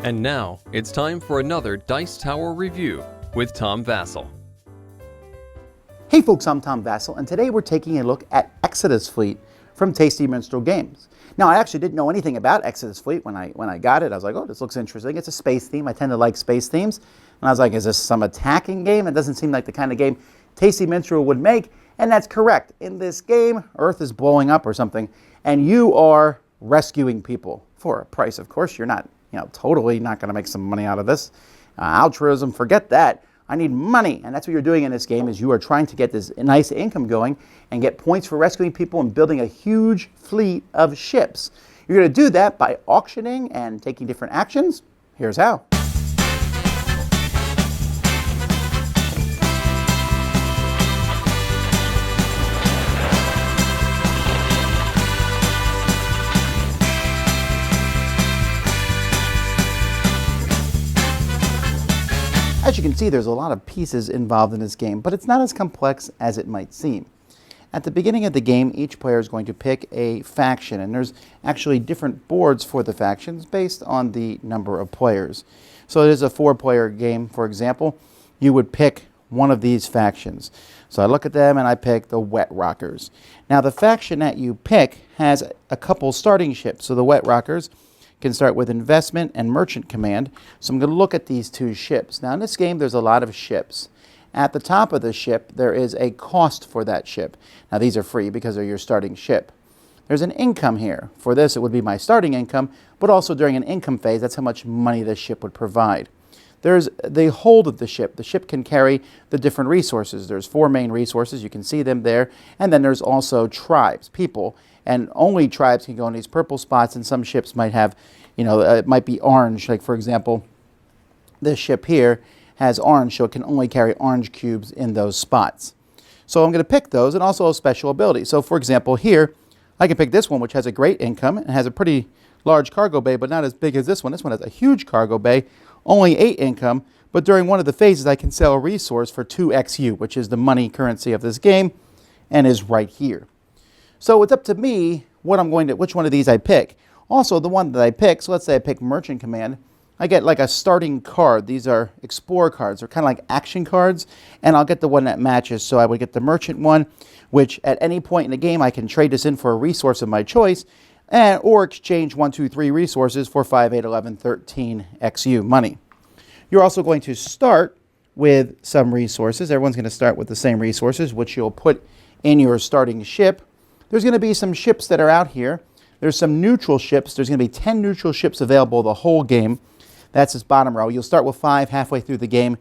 And now, it's time for another Dice Tower review with Tom Vasel. Hey folks, I'm Tom Vasel, and today we're taking a look at Exodus Fleet from Tasty Minstrel Games. Now, I actually didn't know anything about Exodus Fleet when I got it. I was like, oh, this looks interesting. It's a space theme. I tend to like space themes. And I was like, is this some attacking game? It doesn't seem like the kind of game Tasty Minstrel would make. And that's correct. In this game, Earth is blowing up or something, and you are rescuing people for a price. Of course, you're not, totally not going to make some money out of this. Altruism, forget that. I need money, and that's what you're doing in this game, is you are trying to get this nice income going and get points for rescuing people and building a huge fleet of ships. You're going to do that by auctioning and taking different actions. Here's how. As you can see, there's a lot of pieces involved in this game, but it's not as complex as it might seem. At the beginning of the game, each player is going to pick a faction, and there's actually different boards for the factions based on the number of players. So it is a 4-player game, for example. You would pick one of these factions. So I look at them and I pick the Wet Rockers. Now the faction that you pick has a couple starting ships. So the Wet Rockers can start with investment and merchant command. So I'm going to look at these two ships. Now in this game there's a lot of ships. At the top of the ship there is a cost for that ship. Now these are free because they're your starting ship. There's an income here. For this it would be my starting income, but also during an income phase that's how much money this ship would provide. There's the hold of the ship. The ship can carry the different resources. There's 4 main resources, you can see them there, and then there's also tribes, people. And only tribes can go in these purple spots, and some ships might have, it might be orange. Like, for example, this ship here has orange, so it can only carry orange cubes in those spots. So I'm going to pick those, and also a special ability. So, for example, here, I can pick this one, which has a great income, and has a pretty large cargo bay, but not as big as this one. This one has a huge cargo bay, only 8 income, but during one of the phases, I can sell a resource for 2 XU, which is the money currency of this game, and is right here. So it's up to me which one of these I pick. Also, the one that I pick, so let's say I pick Merchant Command, I get like a starting card. These are Explorer cards. They're kind of like action cards, and I'll get the one that matches. So I would get the Merchant one, which at any point in the game, I can trade this in for a resource of my choice, or exchange 1, 2, 3 resources for 5, 8, 11, 13 XU money. You're also going to start with some resources. Everyone's going to start with the same resources, which you'll put in your starting ship. There's going to be some ships that are out here. There's some neutral ships. There's going to be 10 neutral ships available the whole game. That's this bottom row. You'll start with 5 halfway through the game.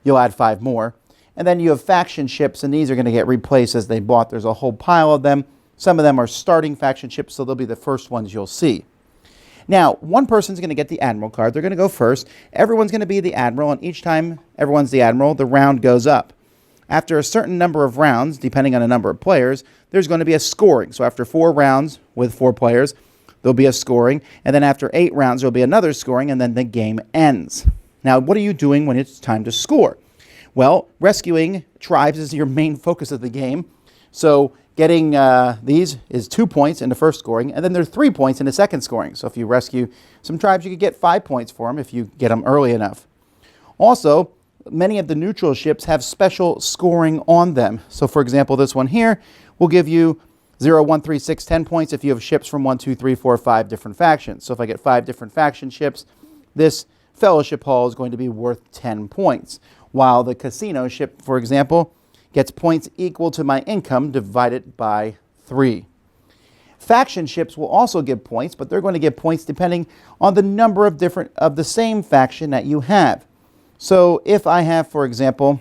You'll add 5 more. And then you have faction ships, and these are going to get replaced as they bought. There's a whole pile of them. Some of them are starting faction ships, so they'll be the first ones you'll see. Now, one person's going to get the Admiral card. They're going to go first. Everyone's going to be the Admiral, and each time everyone's the Admiral, the round goes up. After a certain number of rounds, depending on the number of players, there's going to be a scoring. So after 4 rounds with 4 players, there'll be a scoring. And then after 8 rounds, there'll be another scoring, and then the game ends. Now, what are you doing when it's time to score? Well, rescuing tribes is your main focus of the game. So getting these is 2 points in the first scoring, and then there's 3 points in the second scoring. So if you rescue some tribes, you could get 5 points for them if you get them early enough. Also, many of the neutral ships have special scoring on them. So for example, this one here will give you 0, 1, 3, 6, 10 points if you have ships from 1, 2, 3, 4, 5 different factions. So if I get 5 different faction ships, this fellowship hall is going to be worth 10 points. While the casino ship, for example, gets points equal to my income divided by 3. Faction ships will also give points, but they're going to give points depending on the number of the same faction that you have. So if I have, for example,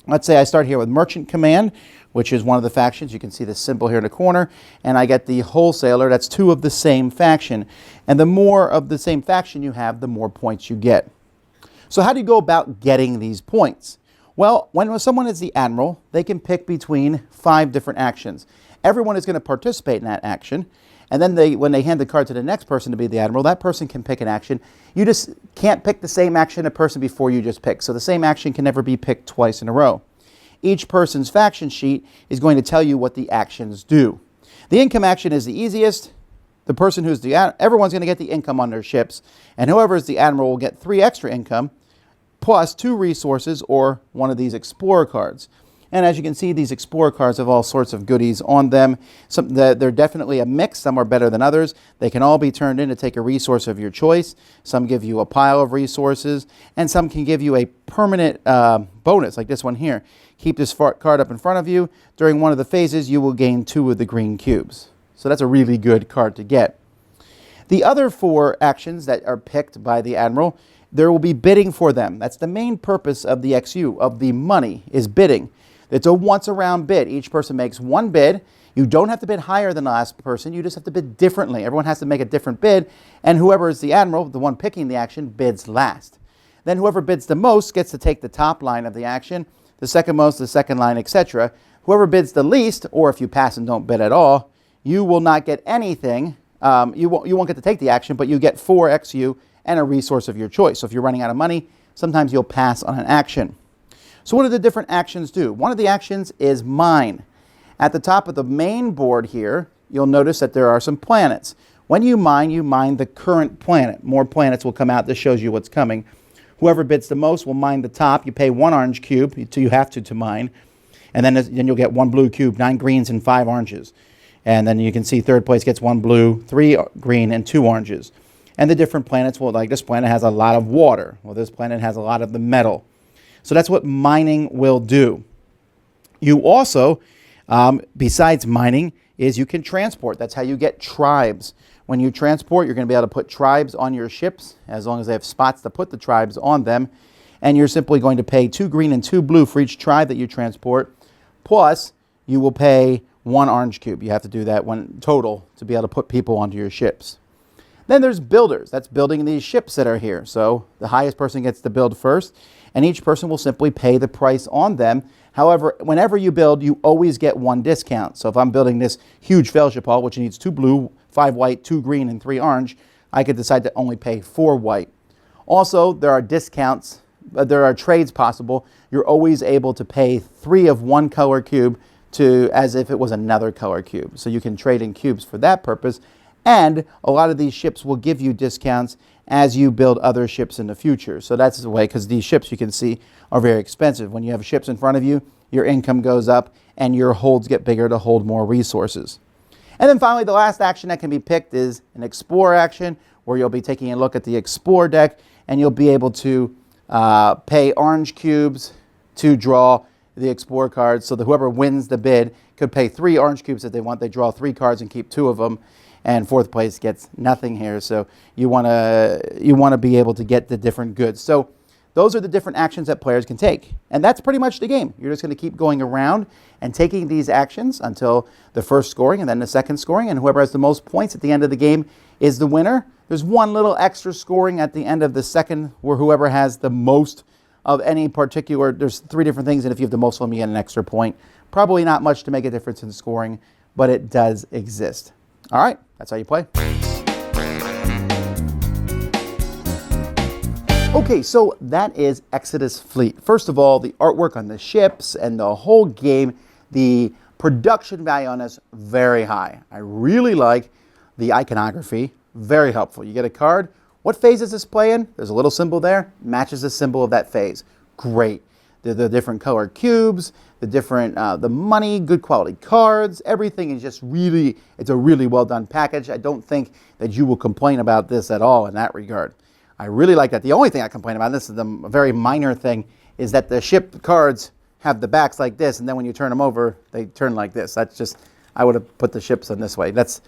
let's say I start here with Merchant Command, which is one of the factions. You can see the symbol here in the corner. And I get the Wholesaler. That's 2 of the same faction. And the more of the same faction you have, the more points you get. So how do you go about getting these points? Well, when someone is the Admiral, they can pick between 5 different actions. Everyone is going to participate in that action. And then when they hand the card to the next person to be the Admiral, that person can pick an action. You just can't pick the same action a person before you just picked. So the same action can never be picked twice in a row. Each person's faction sheet is going to tell you what the actions do. The income action is the easiest. the person who's everyone's going to get the income on their ships, and whoever is the admiral will get 3 extra income, plus 2 resources or one of these explorer cards. And as you can see, these explorer cards have all sorts of goodies on them. They're definitely a mix. Some are better than others. They can all be turned in to take a resource of your choice. Some give you a pile of resources, and some can give you a permanent bonus, like this one here. Keep this card up in front of you. During one of the phases, you will gain 2 of the green cubes. So that's a really good card to get. The other 4 actions that are picked by the admiral, there will be bidding for them. That's the main purpose of the XU, of the money, is bidding. It's a once-around bid. Each person makes 1 bid. You don't have to bid higher than the last person. You just have to bid differently. Everyone has to make a different bid, and whoever is the admiral, the one picking the action, bids last. Then whoever bids the most gets to take the top line of the action, the second most, the second line, etc. Whoever bids the least, or if you pass and don't bid at all, you will not get anything. You won't get to take the action, but you get 4 XU and a resource of your choice. So if you're running out of money, sometimes you'll pass on an action. So what do the different actions do? One of the actions is mine. At the top of the main board here, you'll notice that there are some planets. When you mine the current planet. More planets will come out. This shows you what's coming. Whoever bids the most will mine the top. You pay 1 orange cube, you have to mine. And then you'll get 1 blue cube, 9 greens and 5 oranges. And then you can see third place gets 1 blue, 3 green, and 2 oranges. And the different planets, well, like this planet has a lot of water. Well, this planet has a lot of the metal. So that's what mining will do. You also, besides mining, is you can transport. That's how you get tribes. When you transport, you're going to be able to put tribes on your ships, as long as they have spots to put the tribes on them. And you're simply going to pay 2 green and 2 blue for each tribe that you transport. Plus, you will pay 1 orange cube. You have to do that one total to be able to put people onto your ships. Then there's builders. That's building these ships that are here. So the highest person gets to build first, and each person will simply pay the price on them. However, whenever you build, you always get 1 discount. So if I'm building this huge fellowship hall, which needs 2 blue, 5 white, 2 green, and 3 orange, I could decide to only pay 4 white. Also, there are discounts. There are trades possible. You're always able to pay 3 of 1 color cube as if it was another color cube. So you can trade in cubes for that purpose. And a lot of these ships will give you discounts as you build other ships in the future. So that's the way, because these ships, you can see, are very expensive. When you have ships in front of you, your income goes up and your holds get bigger to hold more resources. And then finally, the last action that can be picked is an Explore action, where you'll be taking a look at the Explore deck, and you'll be able to pay orange cubes to draw the Explore cards. So that whoever wins the bid could pay 3 orange cubes if they want. They draw 3 cards and keep 2 of them. And fourth place gets nothing here. So you want to be able to get the different goods. So those are the different actions that players can take. And that's pretty much the game. You're just going to keep going around and taking these actions until the first scoring and then the second scoring. And whoever has the most points at the end of the game is the winner. There's 1 little extra scoring at the end of the second, where whoever has the most of any particular, there's 3 different things. And if you have the most of them, you get an extra point. Probably not much to make a difference in scoring, but it does exist. All right, that's how you play. Okay, so that is Exodus Fleet. First of all, the artwork on the ships and the whole game, the production value on this, very high. I really like the iconography, very helpful. You get a card. What phase does this play in? There's a little symbol there, matches the symbol of that phase. Great. The different color cubes, the money, good quality cards, everything is just really, it's a really well done package. I don't think that you will complain about this at all in that regard. I really like that. The only thing I complain about, this is the very minor thing, is that the ship cards have the backs like this, and then when you turn them over, they turn like this. That's just, I would have put the ships in this way. That's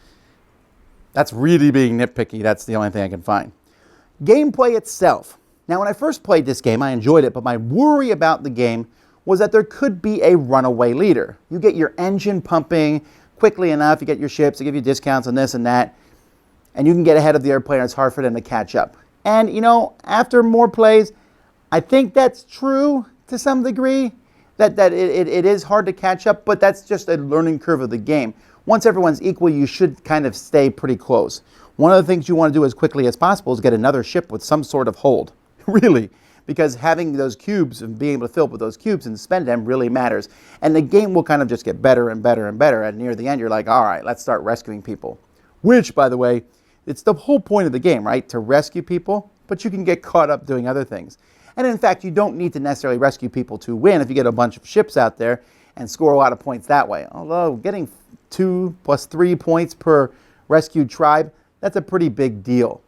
really being nitpicky. That's the only thing I can find. Gameplay itself. Now, when I first played this game, I enjoyed it, but my worry about the game was that there could be a runaway leader. You get your engine pumping quickly enough, you get your ships, they give you discounts on this and that, and you can get ahead of the other player, and it's hard for them to catch up. And, you know, after more plays, I think that's true to some degree, that it is hard to catch up, but that's just a learning curve of the game. Once everyone's equal, you should kind of stay pretty close. One of the things you want to do as quickly as possible is get another ship with some sort of hold. Really, because having those cubes and being able to fill up with those cubes and spend them really matters. And the game will kind of just get better and better and better. And near the end, you're like, all right, let's start rescuing people. which, by the way, it's the whole point of the game, right? To rescue people, but you can get caught up doing other things. And in fact, you don't need to necessarily rescue people to win if you get a bunch of ships out there and score a lot of points that way. Although getting 2 + 3 points per rescued tribe, that's a pretty big deal.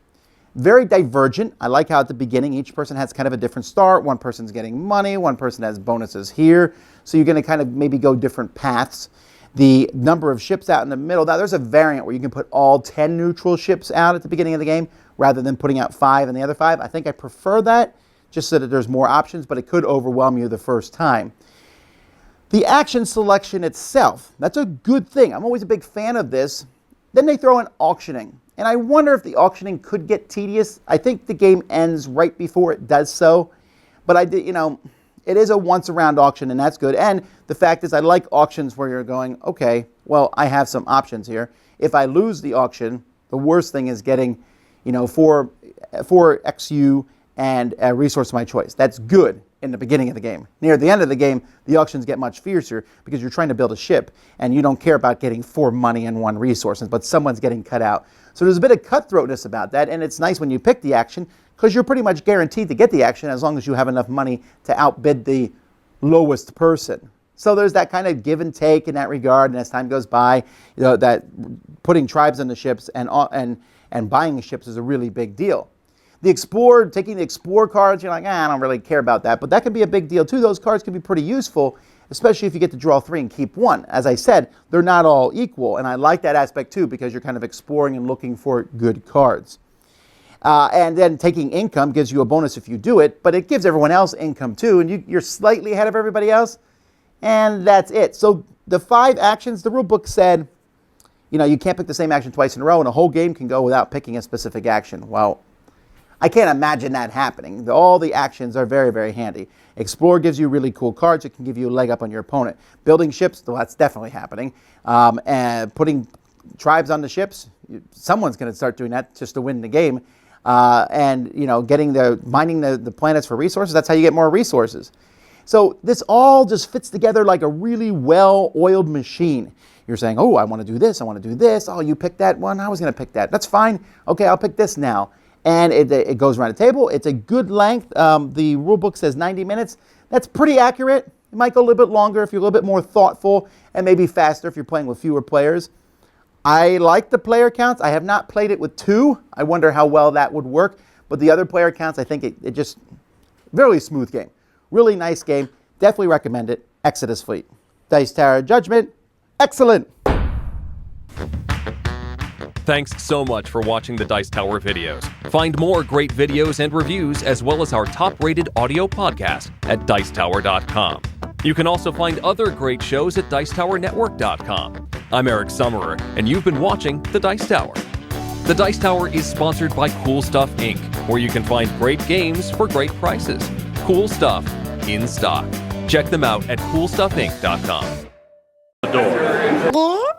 Very divergent. I like how at the beginning each person has kind of a different start. One person's getting money, one person has bonuses here. So you're going to kind of maybe go different paths. The number of ships out in the middle, now there's a variant where you can put all 10 neutral ships out at the beginning of the game rather than putting out 5 and the other 5. I think I prefer that just so that there's more options, but it could overwhelm you the first time. The action selection itself, that's a good thing. I'm always a big fan of this. Then they throw in auctioning. And I wonder if the auctioning could get tedious. I think the game ends right before it does so. But it is a once-around auction, and that's good. And the fact is, I like auctions where you're going, okay, well, I have some options here. If I lose the auction, the worst thing is getting, 4 XU and a resource of my choice. That's good in the beginning of the game. Near the end of the game, the auctions get much fiercer because you're trying to build a ship, and you don't care about getting 4 money and 1 resource, but someone's getting cut out. So there's a bit of cutthroatness about that, and it's nice when you pick the action because you're pretty much guaranteed to get the action as long as you have enough money to outbid the lowest person. So there's that kind of give and take in that regard, and as time goes by, that putting tribes on the ships and buying ships is a really big deal. The Explorer, taking the Explorer cards, you're like, I don't really care about that, but that can be a big deal too. Those cards can be pretty useful, especially if you get to draw 3 and keep 1. As I said, they're not all equal, and I like that aspect too because you're kind of exploring and looking for good cards. And then taking income gives you a bonus if you do it, but it gives everyone else income too, and you're slightly ahead of everybody else, and that's it. So the 5 actions, the rule book said, you can't pick the same action twice in a row, and a whole game can go without picking a specific action. Well, I can't imagine that happening. All the actions are very, very handy. Explore gives you really cool cards. It can give you a leg up on your opponent. Building ships, well, that's definitely happening. And putting tribes on the ships, someone's going to start doing that just to win the game. And mining the planets for resources, that's how you get more resources. So this all just fits together like a really well-oiled machine. You're saying, oh, I want to do this, I want to do this. Oh, you picked that one? I was going to pick that. That's fine. Okay, I'll pick this now. And it goes around the table. It's a good length. The rule book says 90 minutes. That's pretty accurate. It might go a little bit longer if you're a little bit more thoughtful, and maybe faster if you're playing with fewer players. I like the player counts. I have not played it with 2. I wonder how well that would work. But the other player counts, I think it just, really smooth game. Really nice game. Definitely recommend it. Exodus Fleet. Dice Tower Judgment. Excellent. Thanks so much for watching the Dice Tower videos. Find more great videos and reviews as well as our top-rated audio podcast at Dicetower.com. You can also find other great shows at Dicetowernetwork.com. I'm Eric Summerer, and you've been watching The Dice Tower. The Dice Tower is sponsored by Cool Stuff Inc., where you can find great games for great prices. Cool stuff in stock. Check them out at CoolStuffInc.com. The door.